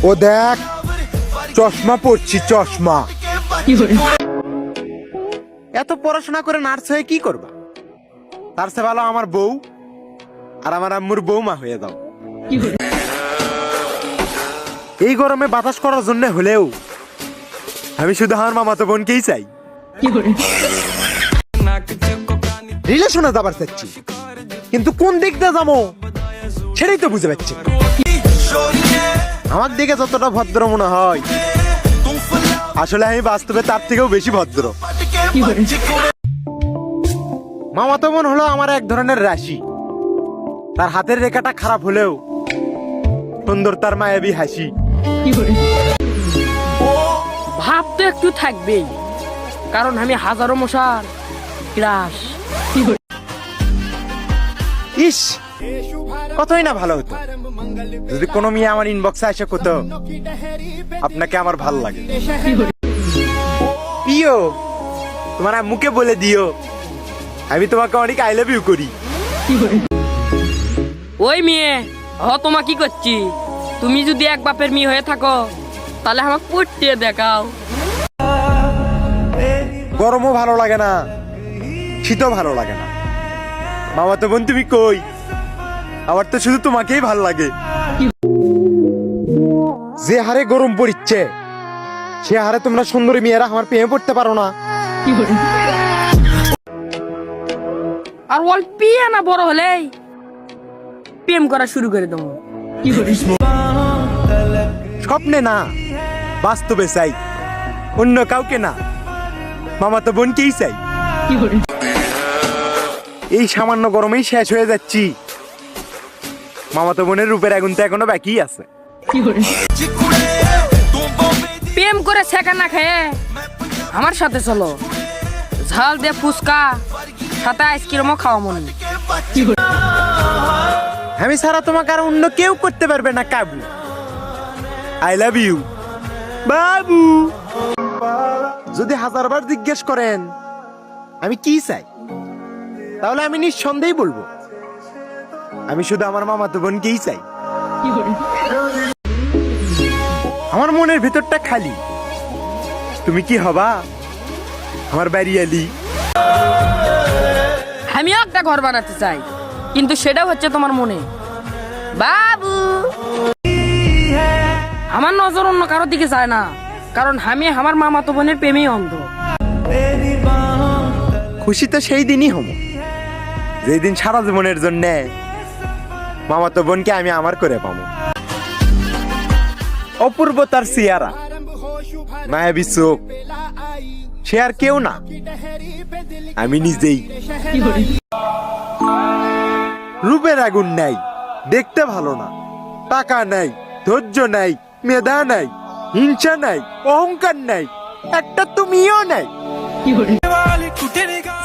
ও দেখ চশমা পড়ছি, চশমা। এত পড়াশোনা করে নার্স হয়ে কি করবা? তার চেয়ে ভালো আমার বউ আর আমার আম্মুর বৌমা হয়ে দাও। এই গরমে বাতাস করার জন্য হলেও আমি শুধু আমার মামাতো বোনকেই চাই। রিলেশনে যাবার চাচ্ছি, কিন্তু কোন দিক দিয়ে যাবো সেটাই তো বুঝে পাচ্ছি। আমার দিকে যতটা ভদ্র মনে হয়, আসলে আমি বাস্তবে তার থেকেও বেশি ভদ্র। মামাতো বোন হলো আমার এক ধরনের রাশি। তার হাতের রেখাটা খারাপ হলেও সুন্দর তার মায়াবী হাসি। ভাব তো একটু থাকবেই, কারণ আমি হাজারো মশার ক্রাশ। ইস, কতই না ভালো হতো যদি কোনো মেয়ে আমার ইনবক্সে এসে কত আপনাকে আমার ভালো লাগে। ইয়ো, তোমার মুখে বলে দিও আমি তোমাকে অনেক আই লাভ ইউ করি। ওই মেয়ে, তোমা কি করছি? তুমি যদি এক বাপের মেয়ে হয়ে থাকো তাহলে আমাকে পড়তে দেখাও। গরমও ভালো লাগে না, শীতও ভালো লাগে না। মামাতো বোন তুমি কই? আমার তো শুধু তোমাকেই ভালো লাগে। যে হারে গরম পড়ছে সে হারে তোমরা সুন্দরী মেয়েরা আমার প্রেমে পড়তে পারো না। আর অল্পি না বড় হলেই প্রেম করা শুরু করে দেবো। স্বপ্নে না, বাস্তবে চাই, অন্য কাউকে না, মামাতো বোনকেই চাই। এই সামান্য গরমেই শেষ হয়ে যাচ্ছি, মামাতো বোনের রূপের আগুন তো এখনো বাকি আছে। প্রেম করে শেখা না খেয়ে আমার সাথে চলো, ঝাল দিয়ে ফুচকা সাথে আইসক্রিমও খাওয়া মন। আমি ছাড়া তোমাকে আর অন্য কেউ করতে পারবে না কাবু। আই লাভ ইউ বাবু। যদি হাজারবার জিজ্ঞেস করেন আমি কি চাই, তাহলে আমি নিঃসন্দেহে বলবো আমি শুধু আমার মামাতো বোনকেই চাই। আমার মনের ভেতরটা খালি, তুমি কি হবা আমার বাড়ি আলি। আমিও একটা ঘর বানাতে চাই, কিন্তু সেটা হচ্ছে তোমার মনে বাবু। আমার নজর অন্য কারোর দিকে যায় না, কারণ আমি আমার মামাতো বোনের প্রেমেই অন্ধ। খুশি তো সেই দিনই হব যেই দিন সারা জীবনের জন্য মামাতো বোনকে আমি আমার করে পাবো। অপূর্ব তার চেহারা, মায়াবী চোখ, সে আর কেউ না, আমি নিজেই। রূপের আগুন নাই, দেখতে ভালো না, টাকা নাই, ধৈর্য নাই, মেধা নাই, হিংসা নাই, অহংকার নাই, একটা তুমিও নাই।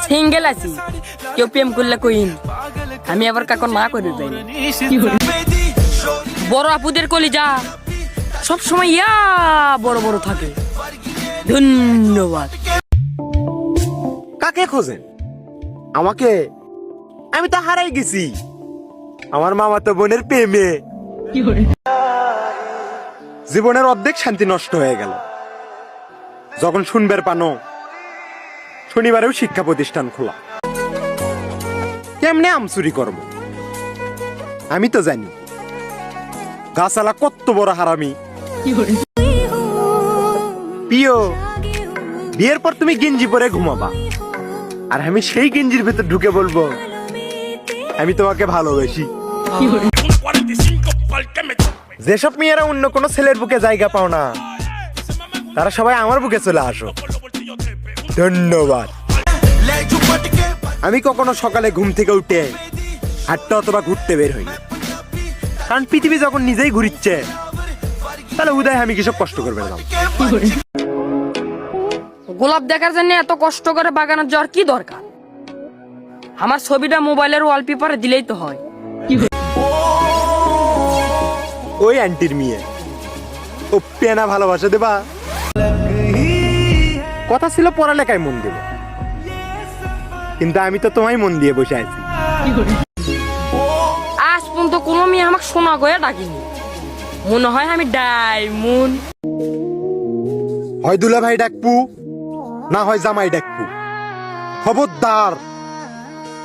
সিঙ্গেল আছি, কেউ প্রেম করলে কইন, আমি আবার কাকর না করে দেই। বড় আপুদের কলিজা সব সময় ইয়া বড় বড় থাকে। ধন্যবাদ। কাকে খোঁজেন? আমাকে? আমি তো হারাই গেছি আমার মামাতো বোনের প্রেমে। জীবনের অর্ধেক শান্তি নষ্ট হয়ে গেল যখন শুনবার পানো শনিবারেও শিক্ষা প্রতিষ্ঠান খোলা। কেমনে আমচুরি করব? আমি তো জানি গাছালা কত বড় হারামি। প্রিয়, বিয়ের পর তুমি গেঞ্জি পরে ঘুমাবা, আর আমি সেই গেঞ্জির ভেতর ঢুকে বলবো আমি তোমাকে ভালোবাসি। যেসব মেয়েরা অন্য কোনো ছেলের বুকে জায়গা পাও না, তারা সবাই আমার বুকে চলে আসো। ধন্যবাদ। আমি কখনো সকালে ঘুম থেকে উঠে হাঁটতে অথবা ঘুরতে বের হইনি, কারণ পৃথিবী যখন নিজেই ঘুরিচ্ছে তাহলে উদয় আমি কিসব কষ্ট করবে না। গোলাপ দেখার জন্য এত কষ্ট করে বাগানের যাওয়ার কি দরকার? আমার ছবিটা মোবাইলের ওয়ালপেপারে দিলেই তো হয়। ওই আন্টির মেয়ে, ও পেনা ভালোবাসা দেবা। কথা ছিল পড়ালেখায় মন দেব, কিন্তু আমি তো তোমায় মন দিয়ে বসে আছি। আজ পর্যন্ত কোনো মেয়ে আমাকে সোনা গয়ে ডাকিনি, মনে হয় আমি ডায়মন্ড। হয় দুলা ভাই ডাকবো, না হয় জামাই ডাকবো। খবরদার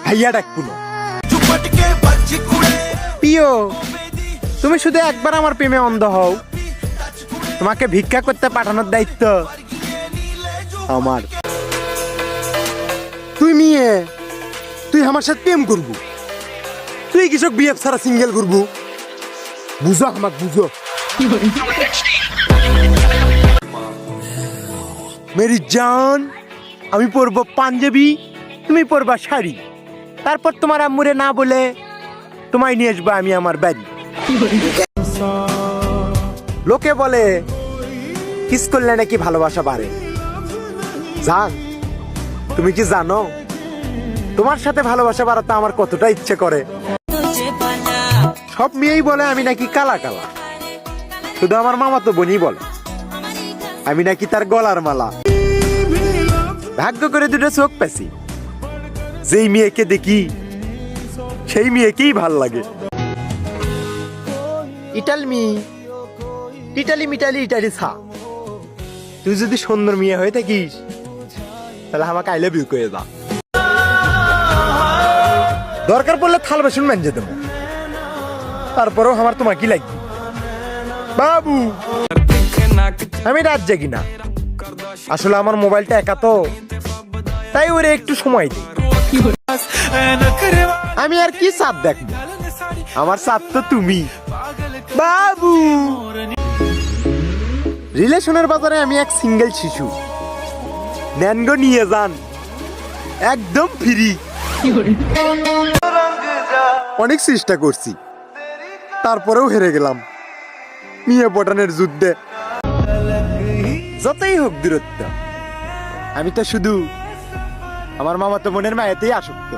ভাইয়া ডাকবো না। প্রিয়, তুমি শুধু একবার আমার প্রেমে অন্ধ হও, তোমাকে ভিক্ষা করতে পাঠানোর দায়িত্ব আমার। তুই মেয়ে, তুই আমার সাথে প্রেম করবো, তুই কৃষক বিএফ ছাড়া সিঙ্গেল করবো, বুঝো আমাকে বুঝো। মেরি জান, আমি পরবো পাঞ্জাবি, তুমি পরবা শাড়ি, তারপর তোমার আম্মুরে না বলে তোমায় নিয়ে আসবো আমি আমার বাড়ি। লোকে বলে কিস করলে নাকি ভালোবাসা বাড়ে। জান, তুমি কি জানো তোমার সাথে ভালোবাসা বাড়াতে আমার কতটা ইচ্ছে করে? সব মেয়েই বলে আমি নাকি কালা কালা, শুধু আমার মামা তো বোনই বলে আমি নাকি তার গলার মালা। ভাগ্য করে দুটো চোখ পেছি, যেই মেয়েকে দেখি সেই মেয়েকেই ভাল লাগে। ইটালি ছা, তুই যদি সুন্দর মেয়ে হয়ে থাকিস তাহলে আমাকে আই লাভ ইউ করে দা। দরকার পড়লে থাল বাসন মেঞ্জে দেবো, তারপরেও আমার তোমার কি লাগবে বাবু। আমি রাত জাগি না, আসলে আমার মোবাইলটা একা তো, তাই ওরে একটু সময় দিই। আমি আর কি চাঁদ দেখবো, আমার চাঁদ তো তুমি বাবু। রিলেশনের বাজারে আমি এক সিঙ্গেল শিশু, নেনগো নিয়ে যান একদম ফ্রি। অনেক চেষ্টা করছি, তারপরেও হেরে গেলাম মেয়ে পটানের যুদ্ধে। যতই হোক দূরত্ব, আমি তো শুধু আমার মামাতো বোনের মায়াতেই আসক্ত।